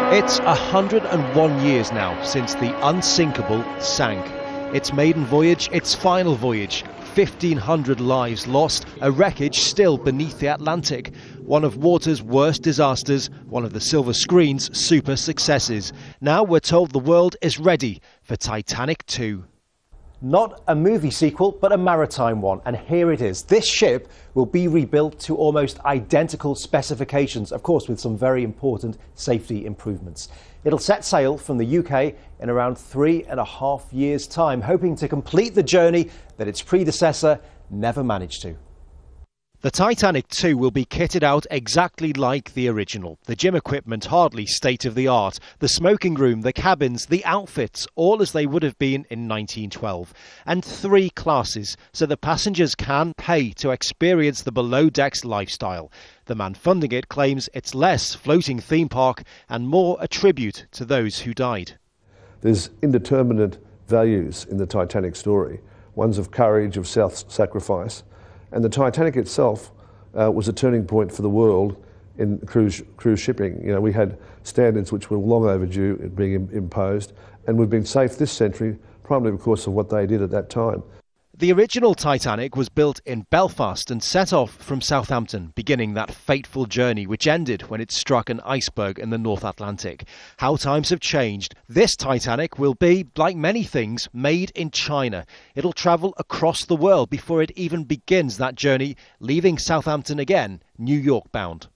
It's 101 years now since the unsinkable sank. Its maiden voyage, its final voyage, 1,500 lives lost, a wreckage still beneath the Atlantic. One of water's worst disasters, one of the silver screen's super successes. Now we're told the world is ready for Titanic II. Not a movie sequel, but a maritime one, and here it is. This ship will be rebuilt to almost identical specifications, of course with some very important safety improvements. It'll set sail from the UK in around 3.5 years' time, hoping to complete the journey that its predecessor never managed to. The Titanic II will be kitted out exactly like the original. The gym equipment hardly state-of-the-art. The smoking room, the cabins, the outfits, all as they would have been in 1912. And 3 classes, so the passengers can pay to experience the below-decks lifestyle. The man funding it claims it's less floating theme park and more a tribute to those who died. There's indeterminate values in the Titanic story, ones of courage, of self-sacrifice. And the Titanic itself was a turning point for the world in cruise shipping. You know, we had standards which were long overdue in being imposed, and we've been safe this century primarily because of what they did at that time. The original Titanic was built in Belfast and set off from Southampton, beginning that fateful journey which ended when it struck an iceberg in the North Atlantic. How times have changed. This Titanic will be, like many things, made in China. It'll travel across the world before it even begins that journey, leaving Southampton again, New York bound.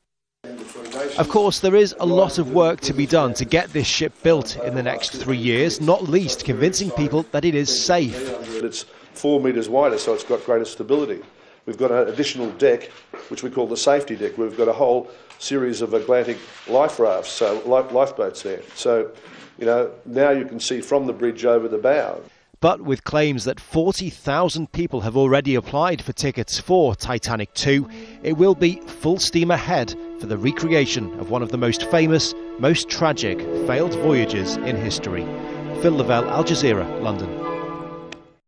Of course, there is a lot of work to be done to get this ship built in the next 3 years, not least convincing people that it is safe. It's 4 metres wider, so it's got greater stability. We've got an additional deck, which we call the safety deck. We've got a whole series of Atlantic life rafts, so lifeboats there. So, you know, now you can see from the bridge over the bow. But with claims that 40,000 people have already applied for tickets for Titanic II, it will be full steam ahead for the recreation of one of the most famous, most tragic failed voyages in history. Phil Lavelle, Al Jazeera, London.